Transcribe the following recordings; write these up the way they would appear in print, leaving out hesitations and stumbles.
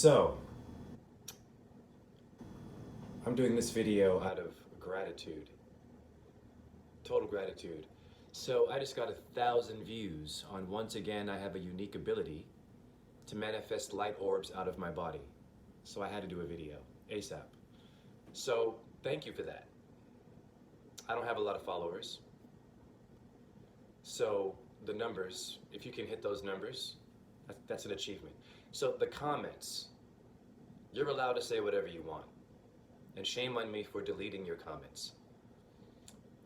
So, I'm doing this video out of gratitude, total gratitude. So I just got 1,000 views on once again I have a unique ability to manifest light orbs out of my body. So I had to do a video ASAP. So thank you for that. I don't have a lot of followers. So the numbers, if you can hit those numbers, that's an achievement. So the comments, you're allowed to say whatever you want. And shame on me for deleting your comments.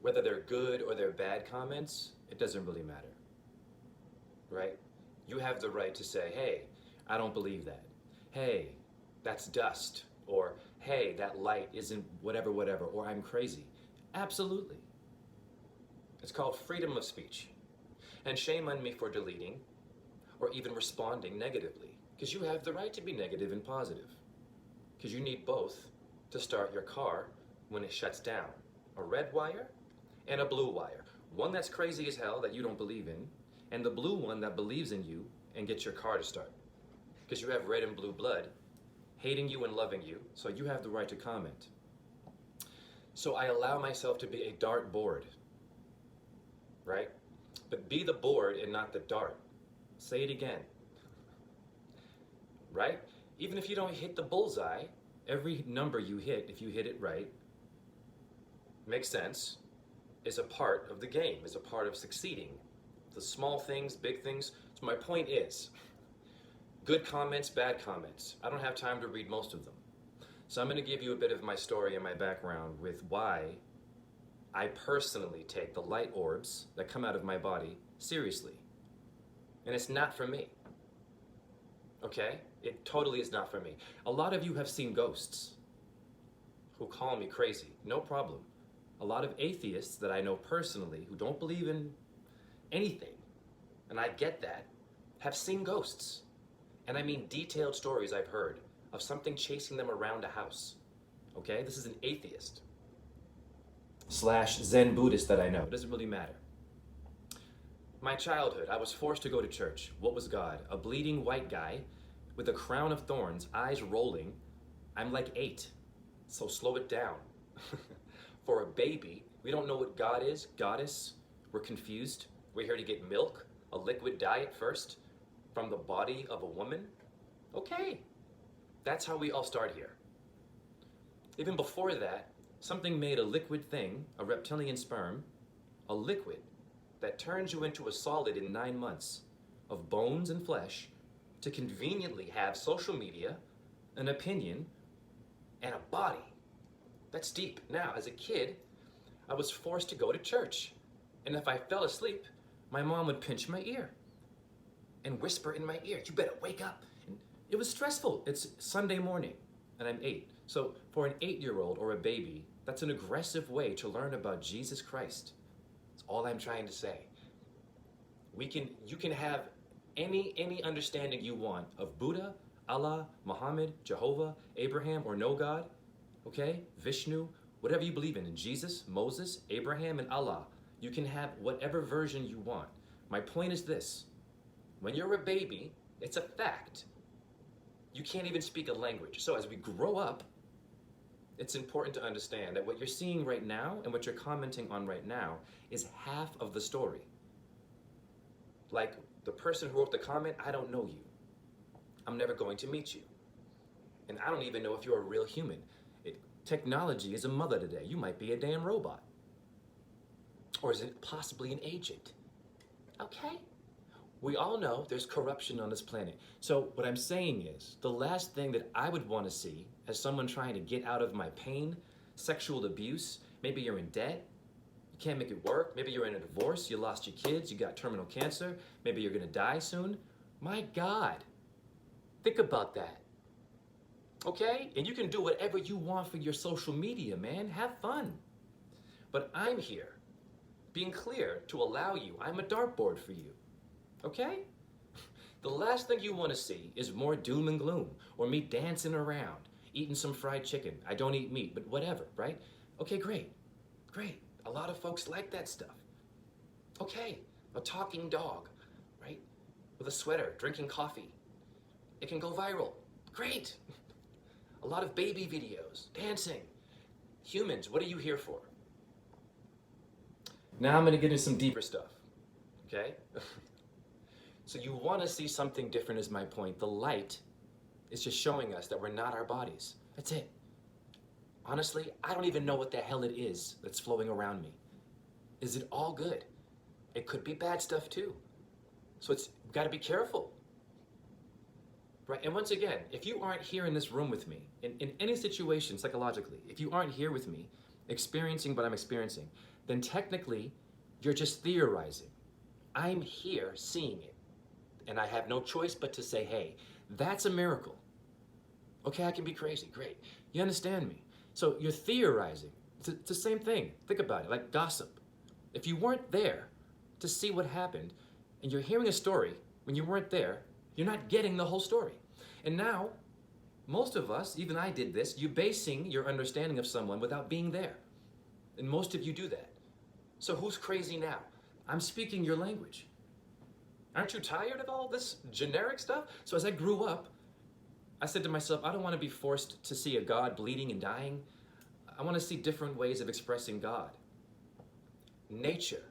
Whether they're good or they're bad comments, it doesn't really matter, right? You have the right to say, hey, I don't believe that. Hey, that's dust. Or, hey, that light isn't whatever, whatever, or I'm crazy. Absolutely. It's called freedom of speech. And shame on me for deleting or even responding negatively, because you have the right to be negative and positive, because you need both to start your car when it shuts down. A red wire and a blue wire. One that's crazy as hell that you don't believe in, and the blue one that believes in you and gets your car to start. Because you have red and blue blood, hating you and loving you, so you have the right to comment. So I allow myself to be a dart board, right? But be the board and not the dart. Say it again, right? Even if you don't hit the bullseye, every number you hit, if you hit it right, makes sense, is a part of the game, is a part of succeeding. The small things, big things. So my point is, good comments, bad comments. I don't have time to read most of them. So I'm going to give you a bit of my story and my background with why I personally take the light orbs that come out of my body seriously. And it's not for me. Okay? It totally is not for me. A lot of you have seen ghosts who call me crazy. No problem. A lot of atheists that I know personally who don't believe in anything, and I get that, have seen ghosts. And I mean detailed stories I've heard of something chasing them around a house. Okay? This is an atheist slash Zen Buddhist that I know. It doesn't really matter. My childhood, I was forced to go to church. What was God? A bleeding white guy with a crown of thorns, eyes rolling. I'm like 8, so slow it down. For a baby, we don't know what God is, goddess. We're confused. We're here to get milk, a liquid diet first, from the body of a woman. Okay, that's how we all start here. Even before that, something made a liquid thing, a reptilian sperm, a liquid that turns you into a solid in 9 months of bones and flesh to conveniently have social media, an opinion, and a body. That's deep. Now, as a kid, I was forced to go to church. And if I fell asleep, my mom would pinch my ear and whisper in my ear, you better wake up. And it was stressful. It's Sunday morning and I'm 8. So for an 8-year-old or a baby, that's an aggressive way to learn about Jesus Christ. That's all I'm trying to say. You can have any understanding you want of Buddha, Allah, Muhammad, Jehovah, Abraham, or no God, okay? Vishnu, whatever you believe in Jesus, Moses, Abraham, and Allah. You can have whatever version you want. My point is this. When you're a baby, it's a fact. You can't even speak a language. So as we grow up, it's important to understand that what you're seeing right now and what you're commenting on right now is half of the story. Like the person who wrote the comment, I don't know you. I'm never going to meet you. And I don't even know if you're a real human. Technology is a mother today. You might be a damn robot. Or is it possibly an agent? Okay. We all know there's corruption on this planet. So what I'm saying is, the last thing that I would want to see as someone trying to get out of my pain, sexual abuse, maybe you're in debt, you can't make it work, maybe you're in a divorce, you lost your kids, you got terminal cancer, maybe you're gonna die soon. My God, think about that. Okay? And you can do whatever you want for your social media, man. Have fun. But I'm here, being clear to allow you. I'm a dartboard for you. Okay? The last thing you want to see is more doom and gloom, or me dancing around, eating some fried chicken. I don't eat meat, but whatever, right? Okay, great. Great. A lot of folks like that stuff. Okay, a talking dog, right? With a sweater, drinking coffee. It can go viral. Great. A lot of baby videos, dancing. Humans, what are you here for? Now I'm going to get into some deeper stuff, okay? So you want to see something different is my point. The light is just showing us that we're not our bodies. That's it. Honestly, I don't even know what the hell it is that's flowing around me. Is it all good? It could be bad stuff too. So we've got to be careful. Right? And once again, if you aren't here in this room with me, in any situation psychologically, if you aren't here with me, experiencing what I'm experiencing, then technically you're just theorizing. I'm here seeing it. And I have no choice but to say, hey, that's a miracle. Okay, I can be crazy. Great. You understand me? So you're theorizing. It's the same thing. Think about it, like gossip. If you weren't there to see what happened, and you're hearing a story when you weren't there, you're not getting the whole story. And now, most of us, even I did this, you're basing your understanding of someone without being there. And most of you do that. So who's crazy now? I'm speaking your language. Aren't you tired of all this generic stuff? So as I grew up, I said to myself, I don't want to be forced to see a God bleeding and dying. I want to see different ways of expressing God. Nature.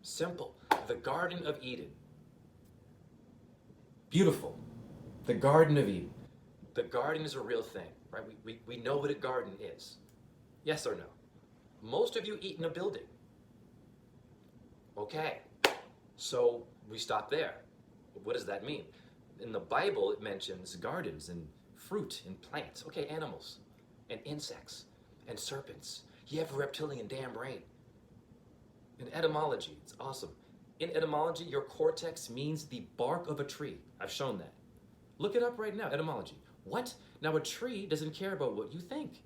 Simple. The Garden of Eden. Beautiful. The Garden of Eden. The garden is a real thing, right? We know what a garden is. Yes or no? Most of you eat in a building. Okay. So we stop there. What does that mean? In the Bible, it mentions gardens and fruit and plants. Okay, animals and insects and serpents. You have a reptilian damn brain. In etymology, it's awesome. In etymology, your cortex means the bark of a tree. I've shown that. Look it up right now, etymology. What? Now a tree doesn't care about what you think.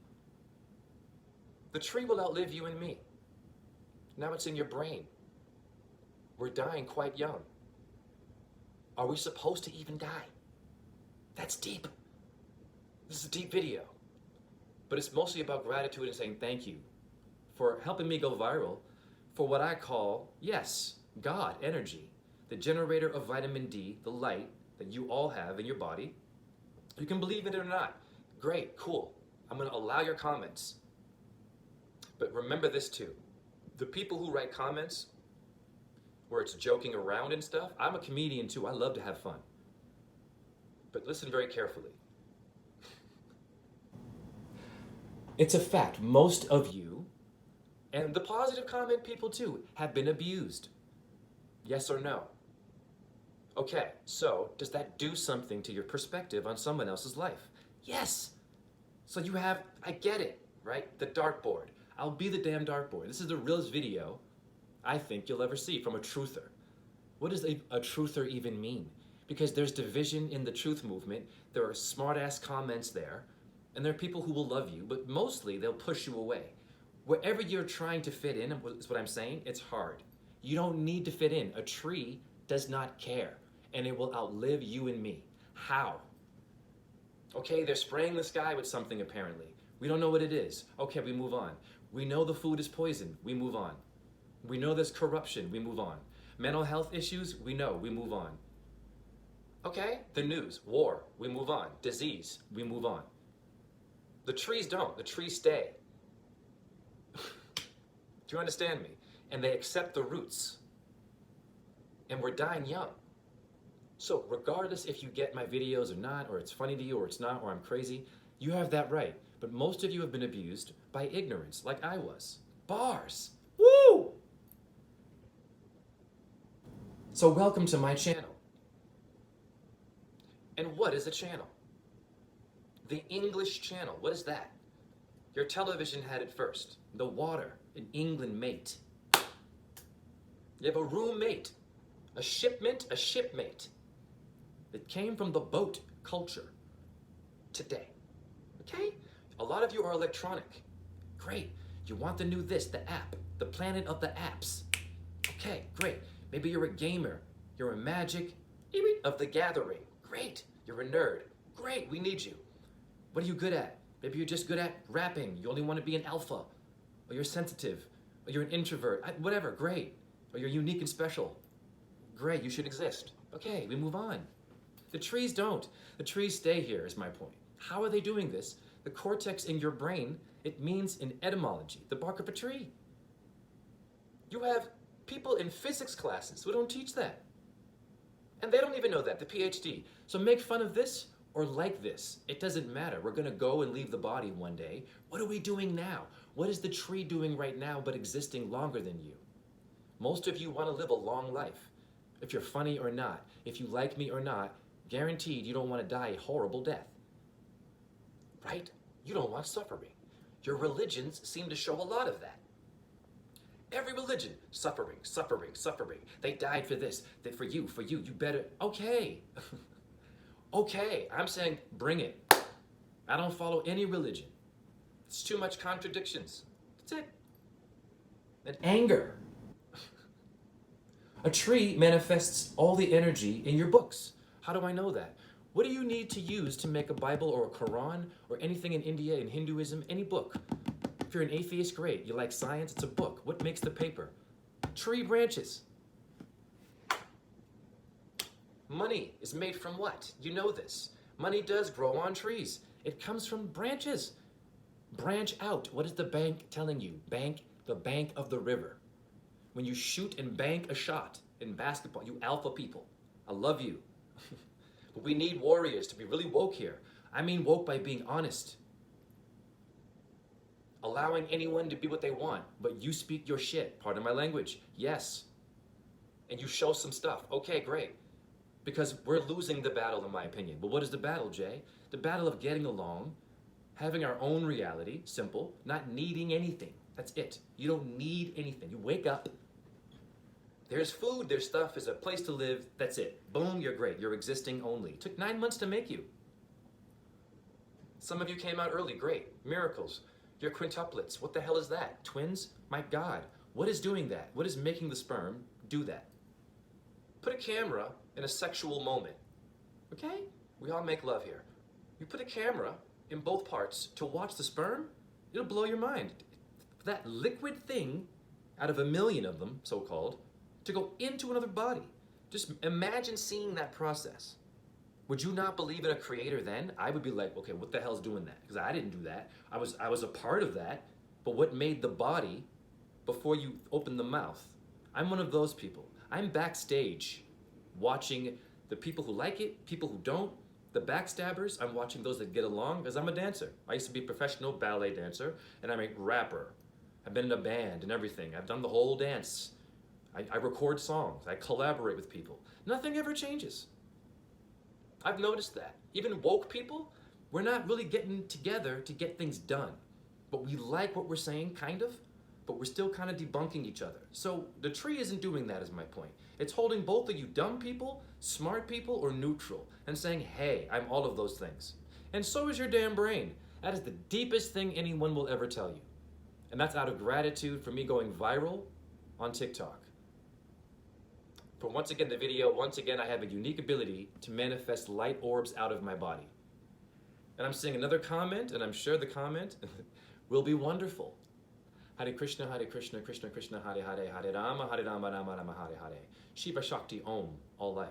The tree will outlive you and me. Now it's in your brain. We're dying quite young. Are we supposed to even die? That's deep. This is a deep video. But it's mostly about gratitude and saying thank you for helping me go viral for what I call, yes, God, energy, the generator of vitamin D, the light that you all have in your body. You can believe it or not. Great, cool. I'm going to allow your comments. But remember this too. The people who write comments where it's joking around and stuff, I'm a comedian too. I love to have fun. But listen very carefully. It's a fact. Most of you, and the positive comment people too, have been abused. Yes or no? Okay, so does that do something to your perspective on someone else's life? Yes. So you have, I get it, right? The dartboard. I'll be the damn dartboard. This is the realest video I think you'll ever see from a truther. What does a truther even mean? Because there's division in the truth movement. There are smart-ass comments there, and there are people who will love you, but mostly they'll push you away. Wherever you're trying to fit in, is what I'm saying, it's hard. You don't need to fit in. A tree does not care, and it will outlive you and me. How? Okay, they're spraying the sky with something apparently. We don't know what it is. Okay, we move on. We know the food is poison. We move on. We know there's corruption. We move on. Mental health issues. We know. We move on. Okay, the news, war. We move on. Disease. We move on. The trees don't. The trees stay. Do you understand me? And they accept the roots. And we're dying young. So regardless if you get my videos or not, or it's funny to you or it's not, or I'm crazy, you have that right. But most of you have been abused by ignorance, like I was. Bars. Woo! So welcome to my channel. And what is a channel? The English channel. What is that? Your television had it first. The water, an England mate. You have a roommate, a shipment, a shipmate. It came from the boat culture today. Okay? A lot of you are electronic. Great. You want the new this, the app, the planet of the apps. Okay, great. Maybe you're a gamer. You're a magic of the gathering. Great. You're a nerd. Great, we need you. What are you good at? Maybe you're just good at rapping. You only want to be an alpha. Or you're sensitive. Or you're an introvert. Whatever, great. Or you're unique and special. Great, you should exist. Okay, we move on. The trees don't. The trees stay here, is my point. How are they doing this? The cortex in your brain, it means in etymology, the bark of a tree. You have people in physics classes who don't teach that. And they don't even know that, the PhD. So make fun of this or like this. It doesn't matter. We're gonna go and leave the body one day. What are we doing now? What is the tree doing right now but existing longer than you? Most of you wanna live a long life. If you're funny or not, if you like me or not, guaranteed you don't wanna die a horrible death. Right? You don't want suffering. Your religions seem to show a lot of that. Every religion, suffering, suffering, suffering. They died for this, that for you, you better, okay. Okay, I'm saying bring it. I don't follow any religion. It's too much contradictions. That's it. And anger. A tree manifests all the energy in your books. How do I know that? What do you need to use to make a Bible or a Quran or anything in India, in Hinduism, any book? If you're an atheist, great. You like science, it's a book. What makes the paper? Tree branches. Money is made from what? You know this. Money does grow on trees. It comes from branches. Branch out. What is the bank telling you? Bank, the bank of the river. When you shoot and bank a shot in basketball, you alpha people, I love you. But we need warriors to be really woke here. I mean woke by being honest. Allowing anyone to be what they want, but you speak your shit. Pardon my language. Yes. And you show some stuff. Okay, great. Because we're losing the battle, in my opinion. But what is the battle, Jay? The battle of getting along, having our own reality, simple, not needing anything. That's it. You don't need anything. You wake up, there's food, there's stuff, there's a place to live, that's it. Boom, you're great. You're existing only. It took 9 months to make you. Some of you came out early, great. Miracles. You're quintuplets. What the hell is that? Twins? My God. What is doing that? What is making the sperm do that? Put a camera in a sexual moment. Okay? We all make love here. You put a camera in both parts to watch the sperm, it'll blow your mind. That liquid thing, out of a million of them, so-called, to go into another body. Just imagine seeing that process. Would you not believe in a creator then? I would be like, okay, what the hell's doing that? Because I didn't do that. I was a part of that. But what made the body before you open the mouth? I'm one of those people. I'm backstage watching the people who like it, people who don't, the backstabbers. I'm watching those that get along because I'm a dancer. I used to be a professional ballet dancer and I'm a rapper. I've been in a band and everything. I've done the whole dance. I record songs. I collaborate with people. Nothing ever changes. I've noticed that. Even woke people, we're not really getting together to get things done. But we like what we're saying, kind of, but we're still kind of debunking each other. So the tree isn't doing that, is my point. It's holding both of you dumb people, smart people, or neutral, and saying, hey, I'm all of those things. And so is your damn brain. That is the deepest thing anyone will ever tell you. And that's out of gratitude for me going viral on TikTok. For once again, the video, once again, I have a unique ability to manifest light orbs out of my body. And I'm seeing another comment, and I'm sure the comment will be wonderful. Hare Krishna, Krishna Krishna, Hare Hare, Hare Rama, Rama Rama, Hare Hare. Shiva Shakti Om, all life.